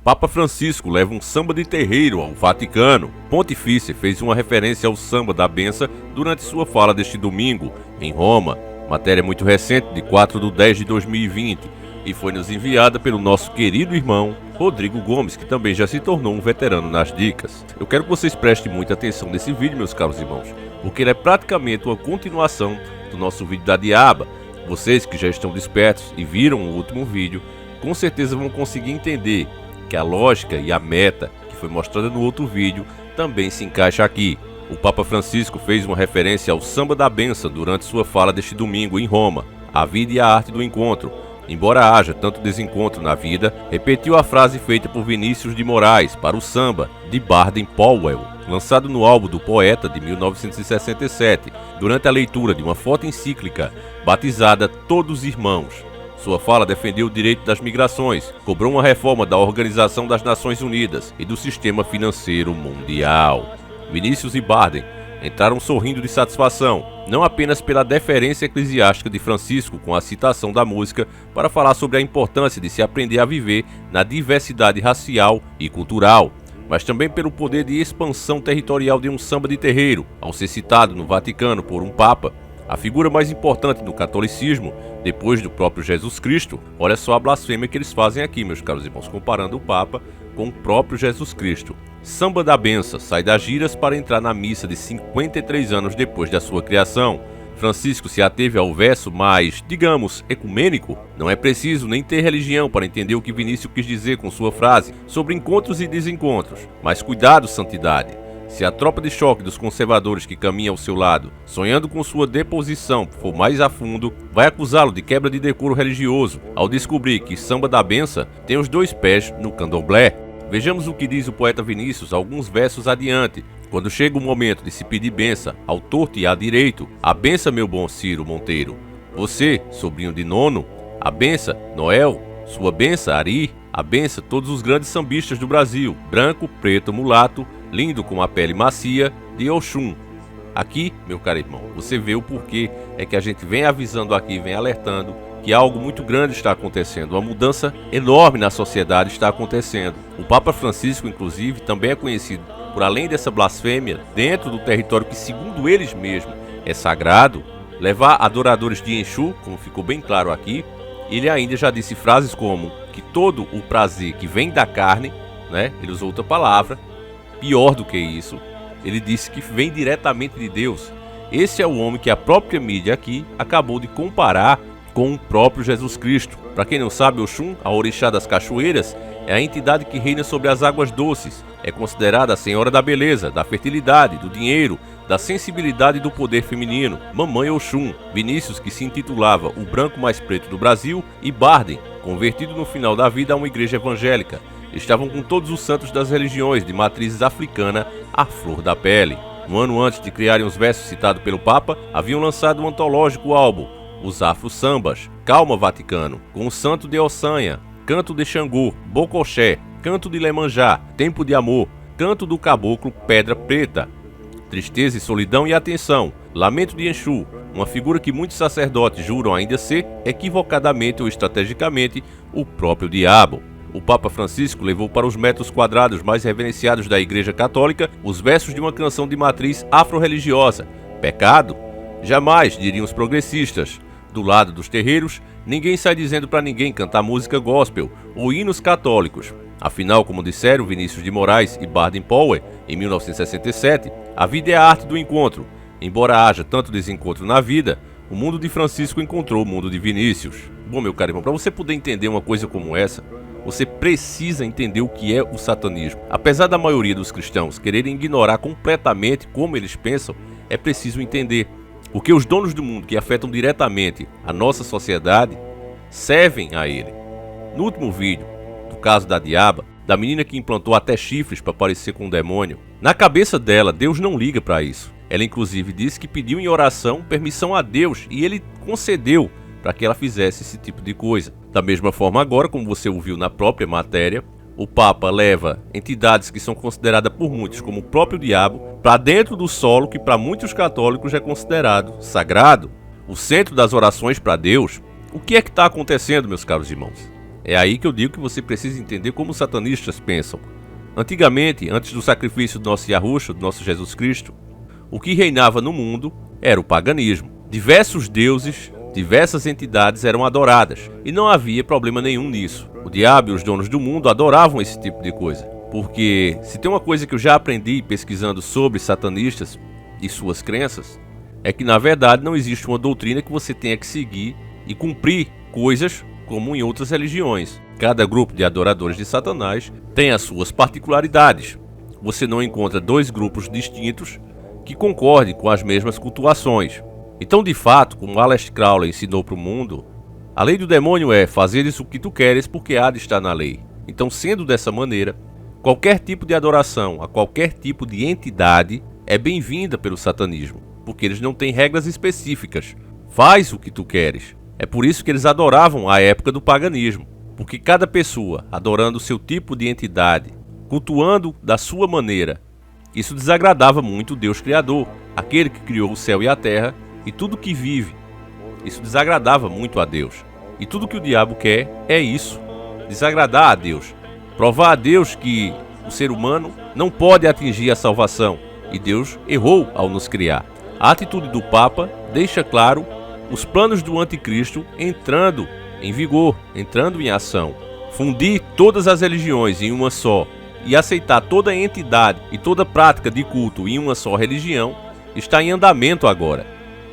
Papa Francisco leva um samba de terreiro ao Vaticano. Pontifício fez uma referência ao samba da benção durante sua fala deste domingo, em Roma. Matéria muito recente, de 4/10/2020, e foi nos enviada pelo nosso querido irmão Rodrigo Gomes, que também já se tornou um veterano nas dicas. Eu quero que vocês prestem muita atenção nesse vídeo, meus caros irmãos, porque ele é praticamente uma continuação do nosso vídeo da Diaba. Vocês que já estão despertos e viram o último vídeo, com certeza vão conseguir entender que a lógica e a meta que foi mostrada no outro vídeo também se encaixa aqui. O Papa Francisco fez uma referência ao samba da benção durante sua fala deste domingo em Roma, a vida e a arte do encontro. Embora haja tanto desencontro na vida, repetiu a frase feita por Vinícius de Moraes para o samba de Baden-Powell, lançado no álbum do poeta de 1967, durante a leitura de uma forte encíclica batizada Todos Irmãos. Sua fala defendeu o direito das migrações, cobrou uma reforma da Organização das Nações Unidas e do sistema financeiro mundial. Vinícius e Baden entraram sorrindo de satisfação, não apenas pela deferência eclesiástica de Francisco com a citação da música para falar sobre a importância de se aprender a viver na diversidade racial e cultural, mas também pelo poder de expansão territorial de um samba de terreiro, ao ser citado no Vaticano por um Papa, a figura mais importante do catolicismo, depois do próprio Jesus Cristo. Olha só a blasfêmia que eles fazem aqui, meus caros irmãos, comparando o Papa com o próprio Jesus Cristo. Samba da benção sai das giras para entrar na missa de 53 anos depois da sua criação. Francisco se ateve ao verso mais, digamos, ecumênico. Não é preciso nem ter religião para entender o que Vinícius quis dizer com sua frase sobre encontros e desencontros. Mas cuidado, santidade. Se a tropa de choque dos conservadores que caminha ao seu lado, sonhando com sua deposição, for mais a fundo, vai acusá-lo de quebra de decoro religioso, ao descobrir que samba da benção tem os dois pés no candomblé. Vejamos o que diz o poeta Vinícius alguns versos adiante, quando chega o momento de se pedir benção ao torto e à direito. A benção, meu bom Ciro Monteiro. Você, sobrinho de Nono. A benção, Noel. Sua benção, Ari. A benção, todos os grandes sambistas do Brasil, branco, preto, mulato, lindo com a pele macia, de Oxum. Aqui, meu caro irmão, você vê o porquê é que a gente vem avisando aqui, vem alertando que algo muito grande está acontecendo, uma mudança enorme na sociedade está acontecendo. O Papa Francisco, inclusive, também é conhecido por, além dessa blasfêmia, dentro do território que, segundo eles mesmos, é sagrado, levar adoradores de Exu, como ficou bem claro aqui. Ele ainda já disse frases como que todo o prazer que vem da carne, né, ele usou outra palavra, pior do que isso, ele disse que vem diretamente de Deus. Esse é o homem que a própria mídia aqui acabou de comparar com o próprio Jesus Cristo. Para quem não sabe, Oxum, a orixá das cachoeiras, é a entidade que reina sobre as águas doces. É considerada a senhora da beleza, da fertilidade, do dinheiro, da sensibilidade e do poder feminino. Mamãe Oxum. Vinícius, que se intitulava o branco mais preto do Brasil, e Baden, convertido no final da vida a uma igreja evangélica, estavam com todos os santos das religiões de matrizes africana à flor da pele. Um ano antes de criarem os versos citados pelo Papa, haviam lançado um antológico álbum, os Afro-Sambas, Calma Vaticano, com o Santo de Ossanha, Canto de Xangô, Bocoxé, Canto de Lemanjá, Tempo de Amor, Canto do Caboclo Pedra Preta, Tristeza e Solidão e Atenção, Lamento de Exu, uma figura que muitos sacerdotes juram ainda ser, equivocadamente ou estrategicamente, o próprio diabo. O Papa Francisco levou para os metros quadrados mais reverenciados da Igreja Católica os versos de uma canção de matriz afro-religiosa. Pecado? Jamais, diriam os progressistas. Do lado dos terreiros, ninguém sai dizendo para ninguém cantar música gospel ou hinos católicos. Afinal, como disseram Vinícius de Moraes e Baden-Powell em 1967, a vida é a arte do encontro. Embora haja tanto desencontro na vida, o mundo de Francisco encontrou o mundo de Vinícius. Bom, meu caro irmão, para você poder entender uma coisa como essa, você precisa entender o que é o satanismo. Apesar da maioria dos cristãos quererem ignorar completamente como eles pensam, é preciso entender. Porque os donos do mundo que afetam diretamente a nossa sociedade servem a ele. No último vídeo, do caso da Diaba, da menina que implantou até chifres para parecer com um demônio, na cabeça dela, Deus não liga para isso. Ela inclusive disse que pediu em oração permissão a Deus e ele concedeu para que ela fizesse esse tipo de coisa. Da mesma forma agora, como você ouviu na própria matéria, o Papa leva entidades que são consideradas por muitos como o próprio diabo para dentro do solo que para muitos católicos é considerado sagrado, o centro das orações para Deus. O que é que está acontecendo, meus caros irmãos? É aí que eu digo que você precisa entender como os satanistas pensam. Antigamente, antes do sacrifício do nosso Yahushua, do nosso Jesus Cristo, o que reinava no mundo era o paganismo. Diversos deuses, diversas entidades eram adoradas, e não havia problema nenhum nisso. O diabo e os donos do mundo adoravam esse tipo de coisa, porque se tem uma coisa que eu já aprendi pesquisando sobre satanistas e suas crenças, é que na verdade não existe uma doutrina que você tenha que seguir e cumprir coisas como em outras religiões. Cada grupo de adoradores de Satanás tem as suas particularidades. Você não encontra dois grupos distintos que concordem com as mesmas cultuações. Então, de fato, como Aleister Crowley ensinou para o mundo, a lei do demônio é fazeres o que tu queres porque há de estar na lei. Então, sendo dessa maneira, qualquer tipo de adoração a qualquer tipo de entidade é bem-vinda pelo satanismo, porque eles não têm regras específicas. Faz o que tu queres. É por isso que eles adoravam a época do paganismo, porque cada pessoa adorando o seu tipo de entidade, cultuando da sua maneira, isso desagradava muito o Deus Criador, aquele que criou o céu e a terra e tudo que vive. Isso desagradava muito a Deus. E tudo que o diabo quer é isso, desagradar a Deus, provar a Deus que o ser humano não pode atingir a salvação, e Deus errou ao nos criar. A atitude do Papa deixa claro os planos do anticristo entrando em vigor, entrando em ação. Fundir todas as religiões em uma só e aceitar toda entidade e toda prática de culto em uma só religião está em andamento agora.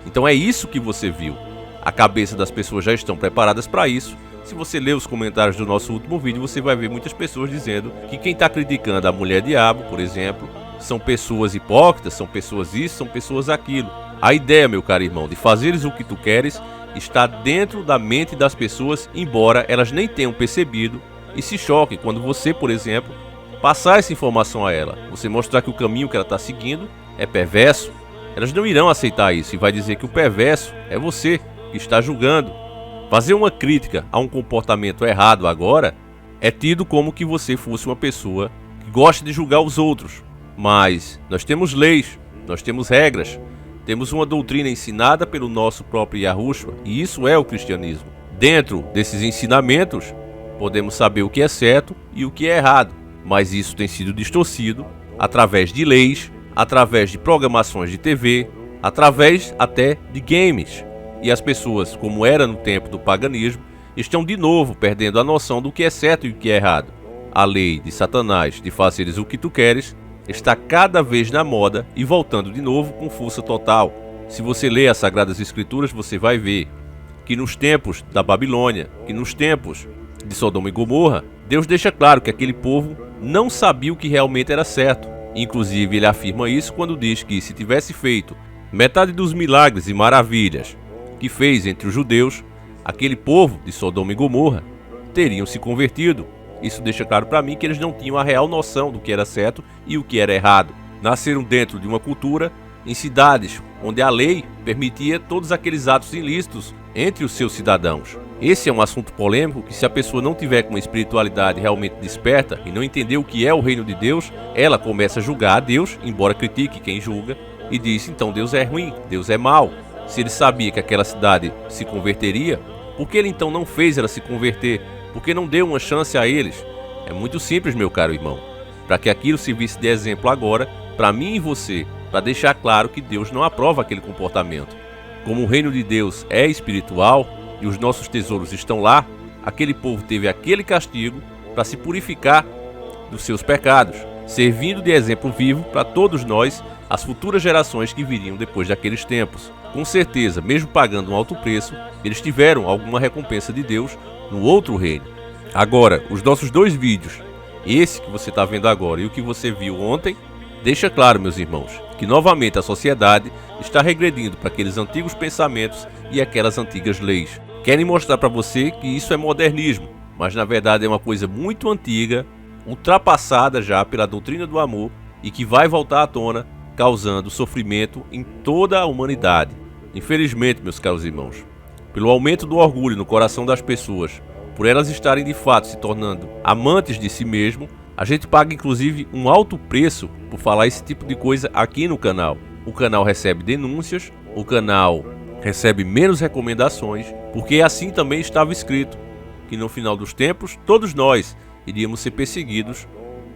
Então é isso que você viu. A cabeça das pessoas já estão preparadas para isso. Se você ler os comentários do nosso último vídeo, você vai ver muitas pessoas dizendo que quem está criticando a mulher diabo, por exemplo, são pessoas hipócritas, são pessoas isso, são pessoas aquilo. A ideia, meu caro irmão, de fazeres o que tu queres está dentro da mente das pessoas, embora elas nem tenham percebido e se choquem quando você, por exemplo, passar essa informação a ela. Você mostrar que o caminho que ela está seguindo é perverso. Elas não irão aceitar isso e vai dizer que o perverso é você que está julgando. Fazer uma crítica a um comportamento errado agora é tido como que você fosse uma pessoa que gosta de julgar os outros. Mas nós temos leis, nós temos regras, temos uma doutrina ensinada pelo nosso próprio Yahushua, e isso é o cristianismo. Dentro desses ensinamentos, podemos saber o que é certo e o que é errado, mas isso tem sido distorcido através de leis, através de programações de TV, através até de games. E as pessoas, como era no tempo do paganismo, estão de novo perdendo a noção do que é certo e o que é errado. A lei de Satanás de fazeres o que tu queres está cada vez na moda e voltando de novo com força total. Se você ler as Sagradas Escrituras, você vai ver que nos tempos da Babilônia, que nos tempos de Sodoma e Gomorra, Deus deixa claro que aquele povo não sabia o que realmente era certo. Inclusive, ele afirma isso quando diz que se tivesse feito metade dos milagres e maravilhas que fez entre os judeus, aquele povo de Sodoma e Gomorra teriam se convertido. Isso deixa claro para mim que eles não tinham a real noção do que era certo e o que era errado. Nasceram dentro de uma cultura, em cidades onde a lei permitia todos aqueles atos ilícitos entre os seus cidadãos. Esse é um assunto polêmico que, se a pessoa não tiver com uma espiritualidade realmente desperta e não entender o que é o reino de Deus, ela começa a julgar a Deus, embora critique quem julga, e diz, então Deus é ruim, Deus é mau. Se ele sabia que aquela cidade se converteria, por que ele então não fez ela se converter? Por que não deu uma chance a eles? É muito simples, meu caro irmão, para que aquilo servisse de exemplo agora, para mim e você, para deixar claro que Deus não aprova aquele comportamento. Como o reino de Deus é espiritual e os nossos tesouros estão lá, aquele povo teve aquele castigo para se purificar dos seus pecados, servindo de exemplo vivo para todos nós, as futuras gerações que viriam depois daqueles tempos. Com certeza, mesmo pagando um alto preço, eles tiveram alguma recompensa de Deus no outro reino. Agora, os nossos dois vídeos, esse que você está vendo agora e o que você viu ontem, deixa claro, meus irmãos, que novamente a sociedade está regredindo para aqueles antigos pensamentos e aquelas antigas leis. Querem mostrar para você que isso é modernismo, mas na verdade é uma coisa muito antiga, ultrapassada já pela doutrina do amor e que vai voltar à tona, causando sofrimento em toda a humanidade. Infelizmente, meus caros irmãos, pelo aumento do orgulho no coração das pessoas, por elas estarem de fato se tornando amantes de si mesmo, a gente paga inclusive um alto preço por falar esse tipo de coisa aqui no canal. O canal recebe denúncias, o canal recebe menos recomendações, porque assim também estava escrito, que no final dos tempos, todos nós iríamos ser perseguidos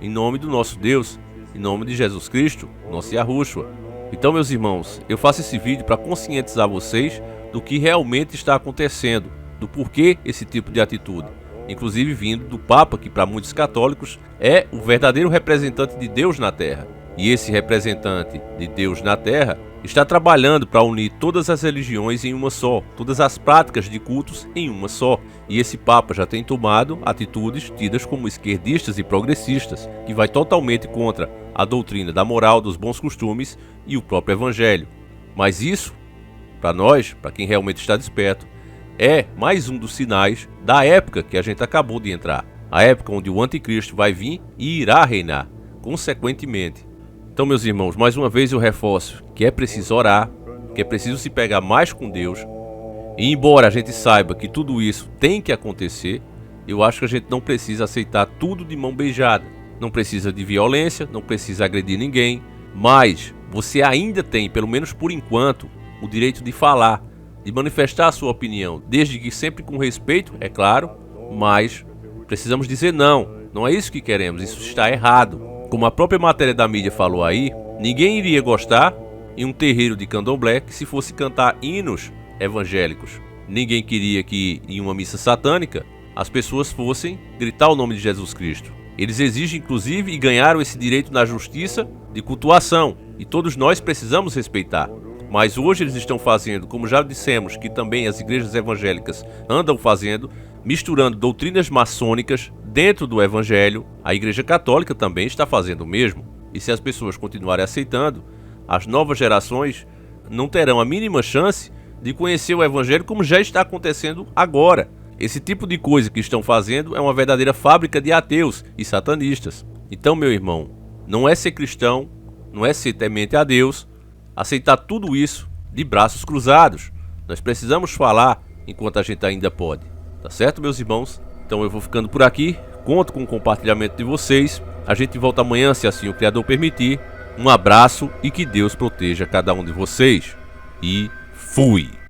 em nome do nosso Deus, em nome de Jesus Cristo, nosso Yahushua. Então, meus irmãos, eu faço esse vídeo para conscientizar vocês do que realmente está acontecendo, do porquê esse tipo de atitude, inclusive vindo do Papa, que para muitos católicos é o verdadeiro representante de Deus na Terra. E esse representante de Deus na Terra está trabalhando para unir todas as religiões em uma só, todas as práticas de cultos em uma só. E esse Papa já tem tomado atitudes tidas como esquerdistas e progressistas, que vai totalmente contra a doutrina da moral, dos bons costumes e o próprio Evangelho. Mas isso, para nós, para quem realmente está desperto, é mais um dos sinais da época que a gente acabou de entrar. A época onde o anticristo vai vir e irá reinar, consequentemente. Então, meus irmãos, mais uma vez eu reforço que é preciso orar, que é preciso se pegar mais com Deus. E embora a gente saiba que tudo isso tem que acontecer, eu acho que a gente não precisa aceitar tudo de mão beijada. Não precisa de violência, não precisa agredir ninguém, mas você ainda tem, pelo menos por enquanto, o direito de falar, de manifestar a sua opinião, desde que sempre com respeito, é claro, mas precisamos dizer não, não é isso que queremos, isso está errado. Como a própria matéria da mídia falou aí, ninguém iria gostar em um terreiro de candomblé que se fosse cantar hinos evangélicos. Ninguém queria que em uma missa satânica as pessoas fossem gritar o nome de Jesus Cristo. Eles exigem inclusive e ganharam esse direito na justiça de cultuação, e todos nós precisamos respeitar. Mas hoje eles estão fazendo, como já dissemos, que também as igrejas evangélicas andam fazendo, misturando doutrinas maçônicas dentro do Evangelho. A Igreja Católica também está fazendo o mesmo. E se as pessoas continuarem aceitando, as novas gerações não terão a mínima chance de conhecer o Evangelho, como já está acontecendo agora. Esse tipo de coisa que estão fazendo é uma verdadeira fábrica de ateus e satanistas. Então, meu irmão, não é ser cristão, não é ser temente a Deus, aceitar tudo isso de braços cruzados. Nós precisamos falar enquanto a gente ainda pode. Tá certo, meus irmãos? Então eu vou ficando por aqui. Conto com o compartilhamento de vocês. A gente volta amanhã, se assim o Criador permitir. Um abraço e que Deus proteja cada um de vocês. E fui!